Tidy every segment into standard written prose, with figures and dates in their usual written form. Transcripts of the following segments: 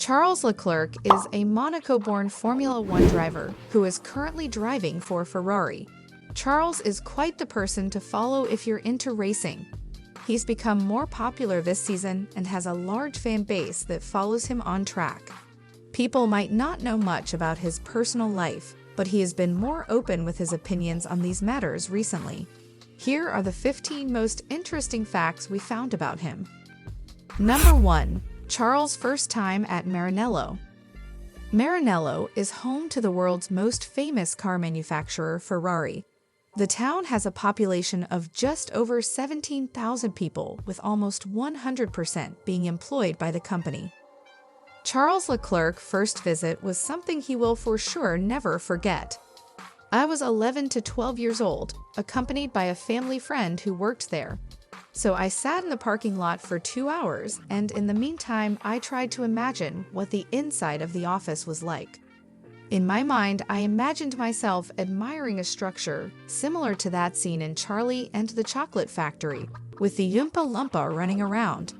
Charles Leclerc is a Monaco-born Formula One driver who is currently driving for Ferrari. Charles is quite the person to follow if you're into racing. He's become more popular this season and has a large fan base that follows him on track. People might not know much about his personal life, but he has been more open with his opinions on these matters recently. Here are the 15 most interesting facts we found about him. Number 1. Charles' first time at Maranello. Maranello is home to the world's most famous car manufacturer, Ferrari. The town has a population of just over 17,000 people, with almost 100% being employed by the company. Charles Leclerc's first visit was something he will for sure never forget. I was 11 to 12 years old, accompanied by a family friend who worked there. So I sat in the parking lot for 2 hours, and in the meantime, I tried to imagine what the inside of the office was like. In my mind, I imagined myself admiring a structure similar to that seen in Charlie and the Chocolate Factory, with the Oompa Loompa running around.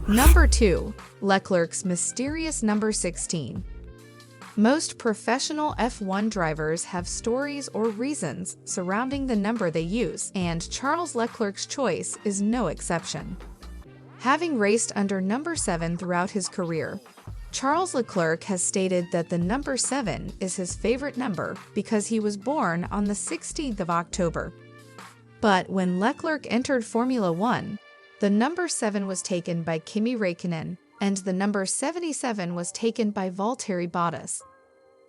Number 2. Leclerc's mysterious number 16. Most professional F1 drivers have stories or reasons surrounding the number they use, and Charles Leclerc's choice is no exception. Having raced under number 7 throughout his career, Charles Leclerc has stated that the number 7 is his favorite number because he was born on the 16th of October. But when Leclerc entered Formula One, the number 7 was taken by Kimi Räikkönen, and the number 77 was taken by Valtteri Bottas.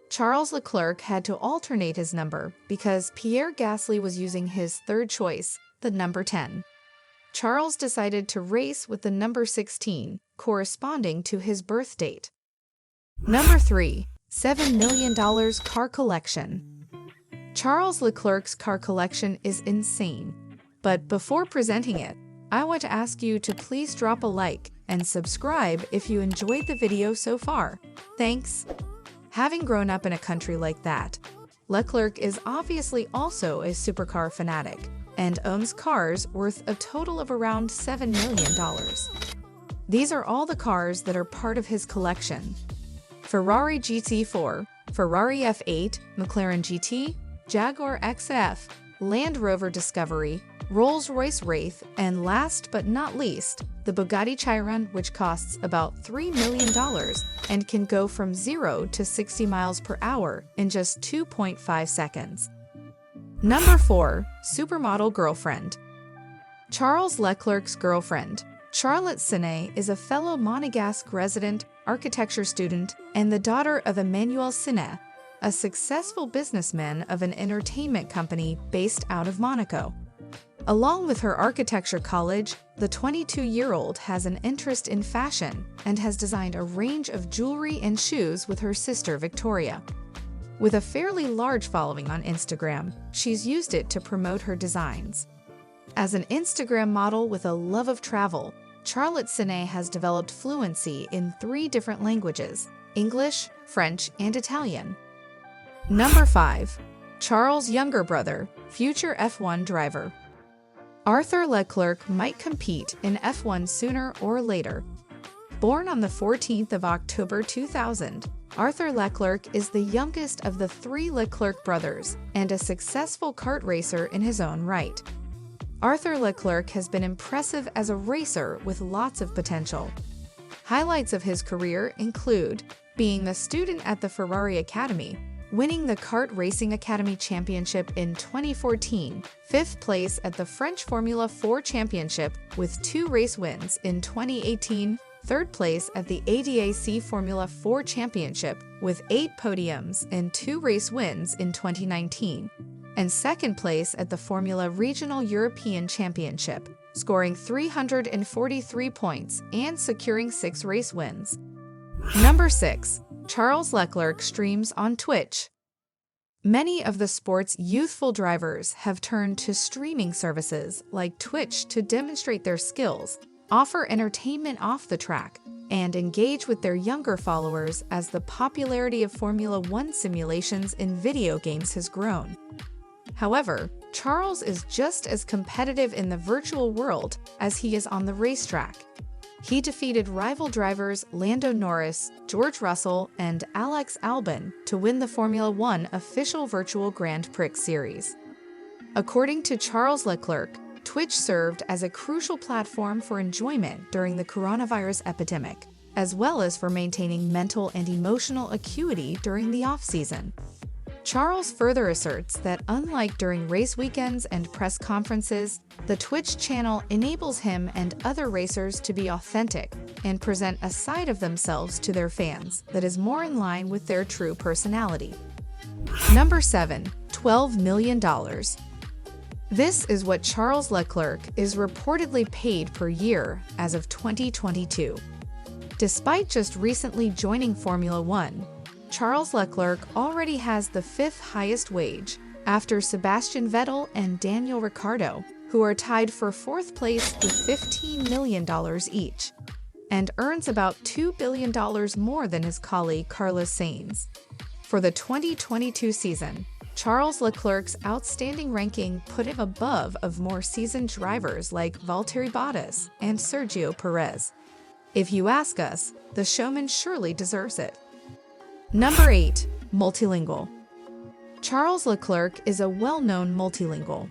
Charles Leclerc had to alternate his number because Pierre Gasly was using his third choice, the number 10. Charles decided to race with the number 16, corresponding to his birth date. Number 3. $7 million car collection. Charles Leclerc's car collection is insane, but before presenting it, I want to ask you to please drop a like and subscribe if you enjoyed the video so far. Thanks! Having grown up in a country like that, Leclerc is obviously also a supercar fanatic and owns cars worth a total of around $7 million. These are all the cars that are part of his collection: Ferrari GT4, Ferrari F8, McLaren GT, Jaguar XF, Land Rover Discovery, Rolls-Royce Wraith, and last but not least, the Bugatti Chiron, which costs about $3 million and can go from 0 to 60 miles per hour in just 2.5 seconds. Number 4. Supermodel girlfriend. Charles Leclerc's girlfriend, Charlotte Siné, is a fellow Monegasque resident, architecture student, and the daughter of Emmanuel Siné, a successful businessman of an entertainment company based out of Monaco. Along with her architecture college, the 22-year-old has an interest in fashion and has designed a range of jewelry and shoes with her sister Victoria. With a fairly large following on Instagram, she's used it to promote her designs. As an Instagram model with a love of travel, Charlotte Siné has developed fluency in 3 different languages: English, French, and Italian. Number 5. Charles' younger brother, future F1 driver. Arthur Leclerc might compete in F1 sooner or later. Born on the 14th of October 2000, Arthur Leclerc is the youngest of the 3 Leclerc brothers and a successful kart racer in his own right. Arthur Leclerc has been impressive as a racer with lots of potential. Highlights of his career include being the student at the Ferrari Academy, winning the Kart Racing Academy Championship in 2014, 5th place at the French Formula 4 Championship with 2 race wins in 2018, 3rd place at the ADAC Formula 4 Championship with 8 podiums and 2 race wins in 2019, and 2nd place at the Formula Regional European Championship, scoring 343 points and securing 6 race wins. Number 6. Charles Leclerc streams on Twitch. Many of the sport's youthful drivers have turned to streaming services like Twitch to demonstrate their skills, offer entertainment off the track, and engage with their younger followers as the popularity of Formula One simulations in video games has grown. However, Charles is just as competitive in the virtual world as he is on the racetrack. He defeated rival drivers Lando Norris, George Russell, and Alex Albon to win the Formula One official virtual Grand Prix series. According to Charles Leclerc, Twitch served as a crucial platform for enjoyment during the coronavirus epidemic, as well as for maintaining mental and emotional acuity during the off-season. Charles further asserts that unlike during race weekends and press conferences, the Twitch channel enables him and other racers to be authentic and present a side of themselves to their fans that is more in line with their true personality. Number 7. $12 million. This is what Charles Leclerc is reportedly paid per year as of 2022. Despite just recently joining Formula One, Charles Leclerc already has the 5th highest wage, after Sebastian Vettel and Daniel Ricciardo, who are tied for 4th place with $15 million each, and earns about $2 billion more than his colleague Carlos Sainz. For the 2022 season, Charles Leclerc's outstanding ranking put him above of more seasoned drivers like Valtteri Bottas and Sergio Perez. If you ask us, the showman surely deserves it. Number 8. Multilingual. Charles Leclerc is a well-known multilingual.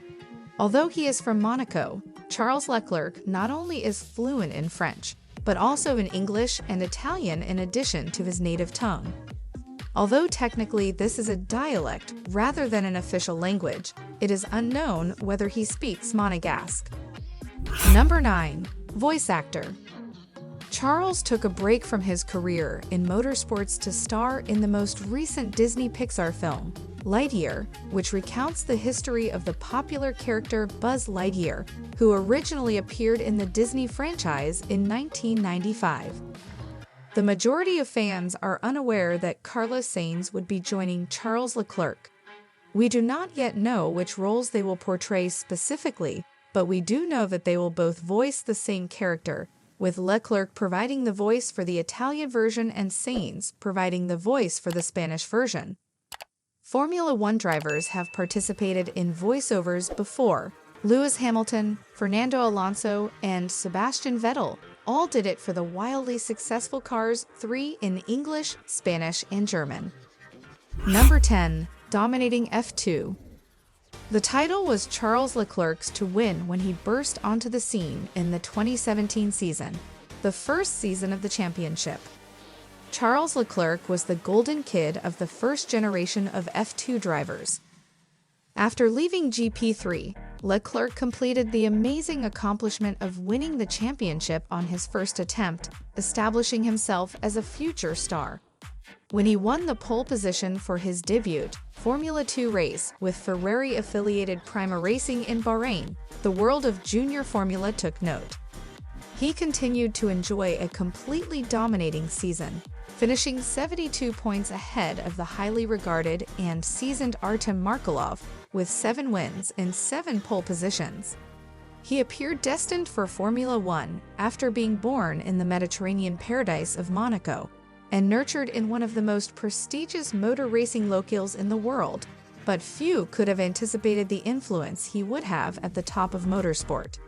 Although he is from Monaco, Charles Leclerc not only is fluent in French, but also in English and Italian in addition to his native tongue. Although technically this is a dialect rather than an official language, it is unknown whether he speaks Monegasque. Number 9. Voice actor. Charles took a break from his career in motorsports to star in the most recent Disney Pixar film, Lightyear, which recounts the history of the popular character Buzz Lightyear, who originally appeared in the Disney franchise in 1995. The majority of fans are unaware that Carlos Sainz would be joining Charles Leclerc. We do not yet know which roles they will portray specifically, but we do know that they will both voice the same character, with Leclerc providing the voice for the Italian version and Sainz providing the voice for the Spanish version. Formula One drivers have participated in voiceovers before. Lewis Hamilton, Fernando Alonso, and Sebastian Vettel all did it for the wildly successful Cars 3 in English, Spanish, and German. Number 10. Dominating F2. The title was Charles Leclerc's to win when he burst onto the scene in the 2017 season, the first season of the championship. Charles Leclerc was the golden kid of the first generation of F2 drivers. After leaving GP3, Leclerc completed the amazing accomplishment of winning the championship on his first attempt, establishing himself as a future star. When he won the pole position for his debut Formula 2 race with Ferrari-affiliated Prima Racing in Bahrain, the world of junior Formula took note. He continued to enjoy a completely dominating season, finishing 72 points ahead of the highly regarded and seasoned Artem Markelov with 7 wins and 7 pole positions. He appeared destined for Formula One after being born in the Mediterranean paradise of Monaco and nurtured in one of the most prestigious motor racing locales in the world, but few could have anticipated the influence he would have at the top of motorsport.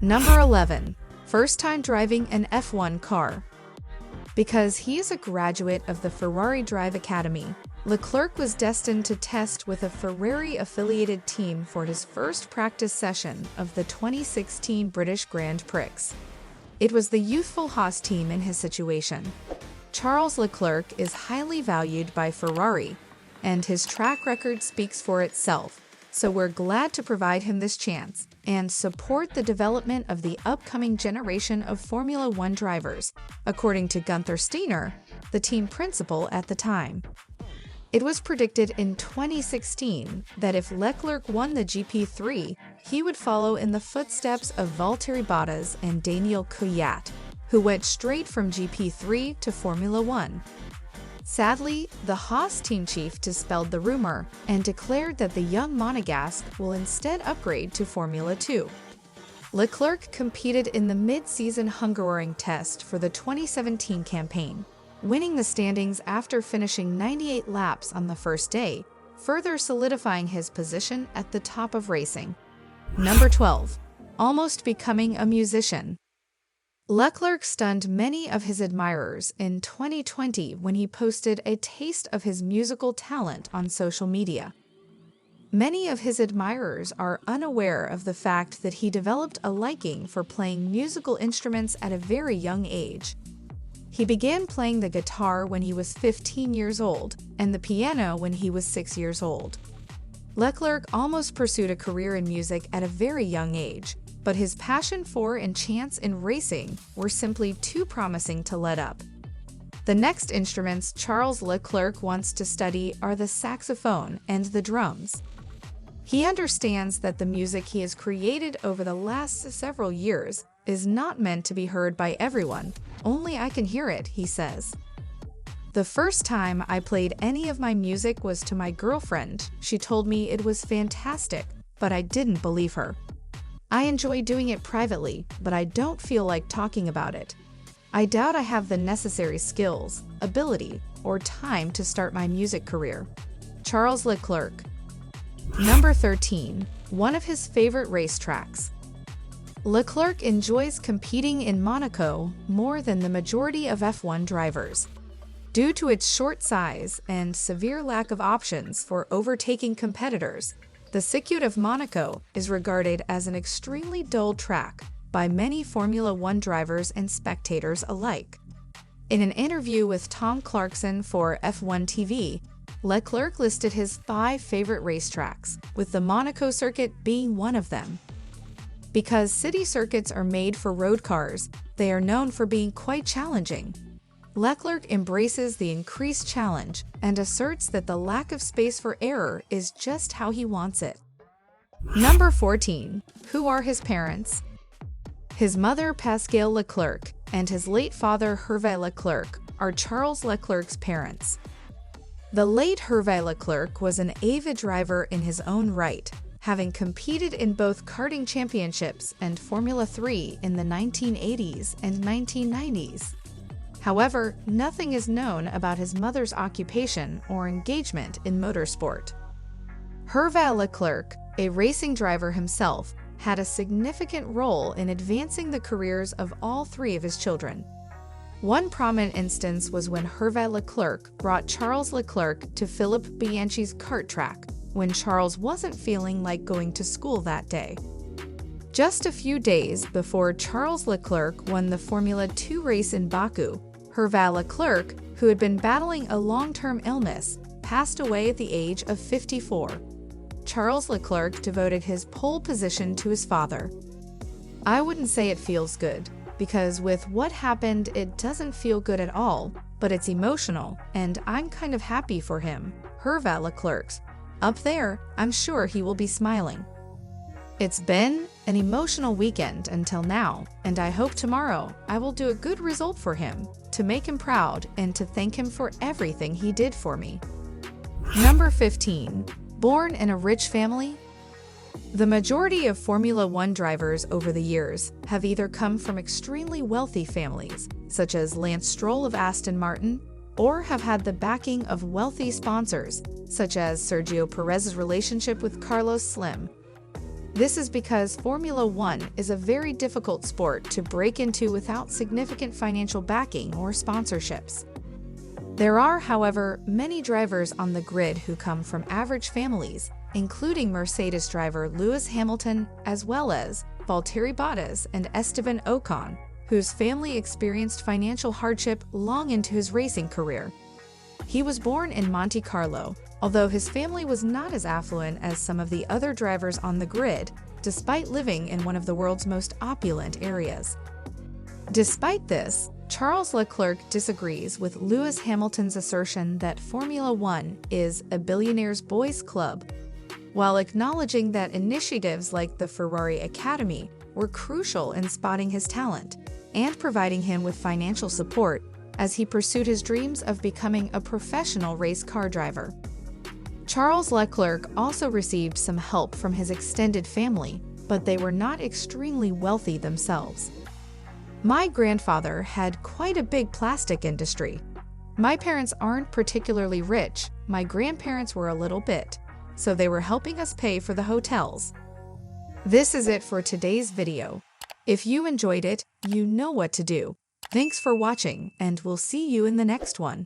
Number 11. First time driving an F1 car. Because he is a graduate of the Ferrari Drive Academy, Leclerc was destined to test with a Ferrari-affiliated team for his first practice session of the 2016 British Grand Prix. It was the youthful Haas team in his situation. Charles Leclerc is highly valued by Ferrari, and his track record speaks for itself, so we're glad to provide him this chance and support the development of the upcoming generation of Formula One drivers, according to Gunther Steiner, the team principal at the time. It was predicted in 2016 that if Leclerc won the GP3, he would follow in the footsteps of Valtteri Bottas and Daniel Kvyat, who went straight from GP3 to Formula One. Sadly, the Haas team chief dispelled the rumor and declared that the young Monegasque will instead upgrade to Formula 2. Leclerc competed in the mid-season Hungaroring test for the 2017 campaign, winning the standings after finishing 98 laps on the first day, further solidifying his position at the top of racing. Number 12. Almost becoming a musician. Leclerc stunned many of his admirers in 2020 when he posted a taste of his musical talent on social media. Many of his admirers are unaware of the fact that he developed a liking for playing musical instruments at a very young age. He began playing the guitar when he was 15 years old and the piano when he was 6 years old. Leclerc almost pursued a career in music at a very young age, but his passion for and chance in racing were simply too promising to let up. The next instruments Charles Leclerc wants to study are the saxophone and the drums. He understands that the music he has created over the last several years is not meant to be heard by everyone. Only I can hear it, he says. The first time I played any of my music was to my girlfriend. She told me it was fantastic, but I didn't believe her. I enjoy doing it privately, but I don't feel like talking about it. I doubt I have the necessary skills, ability, or time to start my music career. Charles Leclerc. Number 13. One of his favorite racetracks. Leclerc enjoys competing in Monaco more than the majority of F1 drivers. Due to its short size and severe lack of options for overtaking competitors, the circuit of Monaco is regarded as an extremely dull track by many Formula One drivers and spectators alike. In an interview with Tom Clarkson for F1 TV, Leclerc listed his 5 favorite racetracks, with the Monaco circuit being one of them. Because city circuits are made for road cars, they are known for being quite challenging. Leclerc embraces the increased challenge and asserts that the lack of space for error is just how he wants it. Number 14. Who are his parents? His mother, Pascale Leclerc, and his late father, Hervé Leclerc, are Charles Leclerc's parents. The late Hervé Leclerc was an avid driver in his own right, having competed in both karting championships and Formula 3 in the 1980s and 1990s. However, nothing is known about his mother's occupation or engagement in motorsport. Hervé Leclerc, a racing driver himself, had a significant role in advancing the careers of all 3 of his children. One prominent instance was when Hervé Leclerc brought Charles Leclerc to Philippe Bianchi's kart track when Charles wasn't feeling like going to school that day. Just a few days before Charles Leclerc won the Formula 2 race in Baku, Hervé Leclerc, who had been battling a long-term illness, passed away at the age of 54. Charles Leclerc devoted his pole position to his father. I wouldn't say it feels good, because with what happened, it doesn't feel good at all, but it's emotional, and I'm kind of happy for him. Hervé Leclerc. Up there, I'm sure he will be smiling. It's been an emotional weekend until now, and I hope tomorrow I will do a good result for him, to make him proud and to thank him for everything he did for me. Number 15. Born in a rich family? The majority of Formula One drivers over the years have either come from extremely wealthy families, such as Lance Stroll of Aston Martin, or have had the backing of wealthy sponsors, such as Sergio Perez's relationship with Carlos Slim. This is because Formula One is a very difficult sport to break into without significant financial backing or sponsorships. There are, however, many drivers on the grid who come from average families, including Mercedes driver Lewis Hamilton, as well as Valtteri Bottas and Esteban Ocon, whose family experienced financial hardship long into his racing career. He was born in Monte Carlo, although his family was not as affluent as some of the other drivers on the grid, despite living in one of the world's most opulent areas. Despite this, Charles Leclerc disagrees with Lewis Hamilton's assertion that Formula One is a billionaire's boys' club, while acknowledging that initiatives like the Ferrari Academy were crucial in spotting his talent and providing him with financial support as he pursued his dreams of becoming a professional race car driver. Charles Leclerc also received some help from his extended family, but they were not extremely wealthy themselves. My grandfather had quite a big plastic industry. My parents aren't particularly rich, my grandparents were a little bit, so they were helping us pay for the hotels. This is it for today's video. If you enjoyed it, you know what to do. Thanks for watching, and we'll see you in the next one.